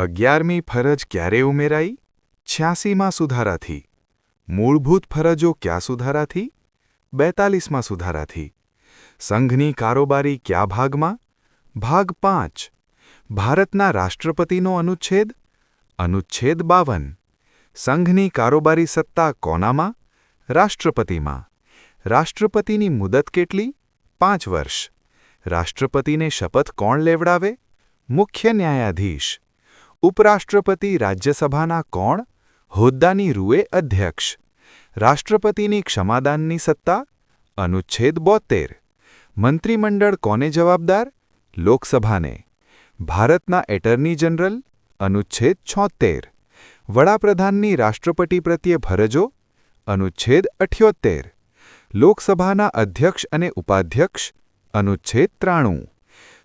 11મી ફરજ ક્યારે ઉમેરાઈ? 86માં સુધારાથી. મૂળભૂત ફરજો કયા સુધારાથી? 42માં સુધારાથી. સંઘની કારોબારી કયા ભાગમાં? ભાગ 5. ભારતના રાષ્ટ્રપતિનો અનુચ્છેદ? અનુચ્છેદ 52. સંઘની કારોબારી સત્તા કોનામાં? રાષ્ટ્રપતિમાં. રાષ્ટ્રપતિની મુદત કેટલી? 5 વર્ષ. રાષ્ટ્રપતિને શપથ કોણ લેવડાવે? મુખ્ય ન્યાયાધીશ. ઉપરાષ્ટ્રપતિ રાજ્યસભાના કોણ? હોદ્દાની રૂએ અધ્યક્ષ. રાષ્ટ્રપતિની ક્ષમાદાનની સત્તા? અનુચ્છેદ 72. મંત્રીમંડળ કોને જવાબદાર? લોકસભાને. ભારતના એટર્ની જનરલ? અનુચ્છેદ 76. વડાપ્રધાનની રાષ્ટ્રપતિ પ્રત્યે ફરજો? અનુચ્છેદ 78. લોકસભાના અધ્યક્ષ અને ઉપાધ્યક્ષ? અનુચ્છેદ 93.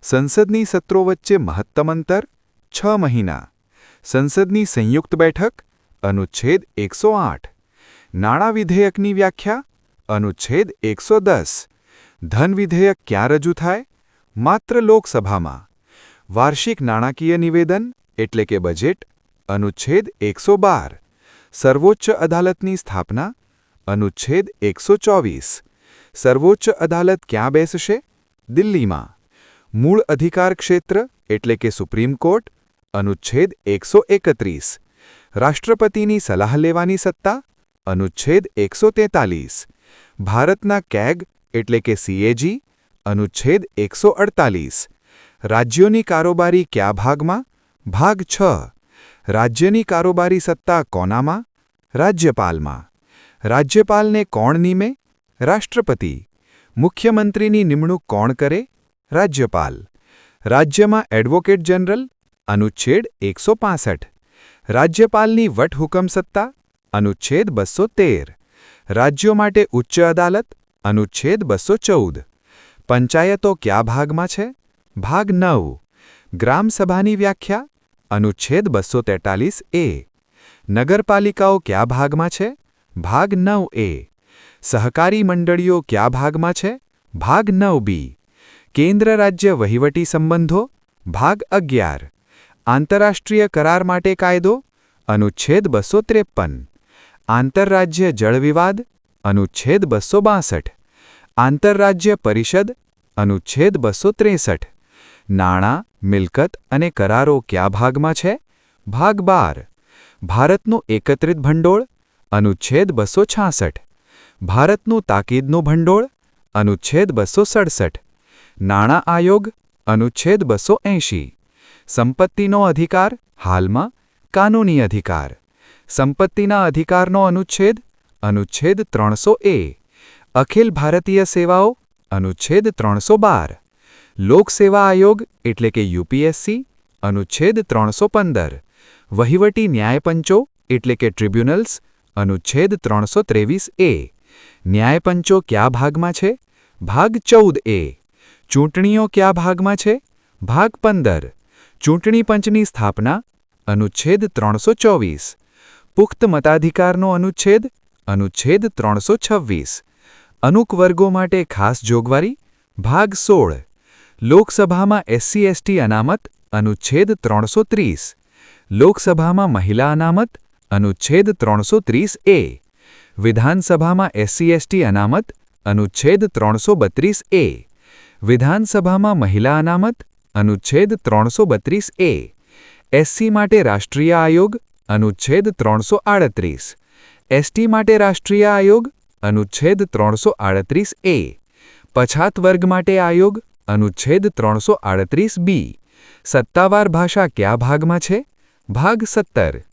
સંસદની સત્રો વચ્ચે મહત્તમ અંતર? 6 મહિના. સંસદની સંયુક્ત બેઠક? અનુચ્છેદ 108. નાણાં વિધેયકની વ્યાખ્યા? અનુચ્છેદ 110. ધન વિધેયક ક્યાં રજૂ થાય? માત્ર લોકસભામાં. વાર્ષિક નાણાકીય નિવેદન એટલે કે બજેટ? અનુચ્છેદ 112. સર્વોચ્ચ અદાલતની સ્થાપના? અનુચ્છેદ 124. સર્વોચ્ચ અદાલત ક્યાં બેસશે? દિલ્હીમાં. મૂળ અધિકાર ક્ષેત્ર એટલે કે સુપ્રીમ કોર્ટ? અનુચ્છેદ 131. રાષ્ટ્રપતિની સલાહ લેવાની સત્તા? અનુચ્છેદ 143. ભારતના કેગ એટલે કે CAG? અનુચ્છેદ 148. રાજ્યોની કારોબારી કયા ભાગમાં? ભાગ 6. રાજ્યની કારોબારી સત્તા કોનામાં? રાજ્યપાલમાં. રાજ્યપાલને કોણ નિમે? રાષ્ટ્રપતિ. મુખ્યમંત્રીની નિમણૂક કોણ કરે? રાજ્યપાલ. રાજ્યમાં એડવોકેટ જનરલ? અનુચ્છેદ 165. રાજ્યપાલની વટહુકમ સત્તા? અનુચ્છેદ 213. રાજ્યો માટે ઉચ્ચ અદાલત? અનુચ્છેદ 214. પંચાયતો કયા ભાગમાં છે? ભાગ 9. ગ્રામસભાની વ્યાખ્યા? અનુચ્છેદ 243A. નગરપાલિકાઓ કયા ભાગમાં છે? ભાગ 9A. સહકારી મંડળીઓ કયા ભાગમાં છે? ભાગ 9B. કેન્દ્ર રાજ્ય વહીવટી સંબંધો? ભાગ 11. આંતરરાષ્ટ્રીય કરાર માટે કાયદો? અનુચ્છેદ 253. આંતરરાજ્ય જળ વિવાદ? અનુચ્છેદ 262. આંતરરાજ્ય પરિષદ? અનુચ્છેદ 263. નાણાં, મિલકત અને કરારો કયા ભાગમાં છે? ભાગ 12. ભારતનું એકત્રિત ભંડોળ? અનુચ્છેદ 266. ભારતનું તાકીદનું ભંડોળ? અનુચ્છેદ 267. નાણાં આયોગ? અનુચ્છેદ 280. સંપત્તિનો અધિકાર? હાલમાં કાનૂની અધિકાર. સંપત્તિના અધિકારનો અનુચ્છેદ? અનુચ્છેદ 300A. અખિલ ભારતીય સેવાઓ? અનુચ્છેદ 312. લોકસેવા આયોગ એટલે કે UPSC? અનુચ્છેદ 315. વહીવટી ન્યાયપંચો એટલે કે ટ્રિબ્યુનલ્સ? અનુચ્છેદ 323A. ન્યાયપંચો કયા ભાગમાં છે? ભાગ 14A. ચૂંટણીઓ કયા ભાગમાં છે? ભાગ 15. ચૂંટણી પંચની સ્થાપના? અનુચ્છેદ 324. પુખ્ત મતાધિકારનો અનુચ્છેદ? અનુચ્છેદ 326. અનુક વર્ગો માટે ખાસ જોગવારી? ભાગ 16. લોકસભામાં SC/ST અનામત? અનુચ્છેદ 330. લોકસભામાં મહિલા અનામત? અનુચ્છેદ 330A. વિધાનસભામાં SC/ST અનામત? અનુચ્છેદ 332A. વિધાનસભામાં મહિલા અનામત? અનુચ્છેદ 332A. SC માટે રાષ્ટ્રીય આયોગ? અનુચ્છેદ 338. ST માટે રાષ્ટ્રીય આયોગ? અનુચ્છેદ 338A. પછાત વર્ગ માટે આયોગ? અનુચ્છેદ 338B. સત્તાવાર ભાષા કયા ભાગમાં છે? ભાગ 17.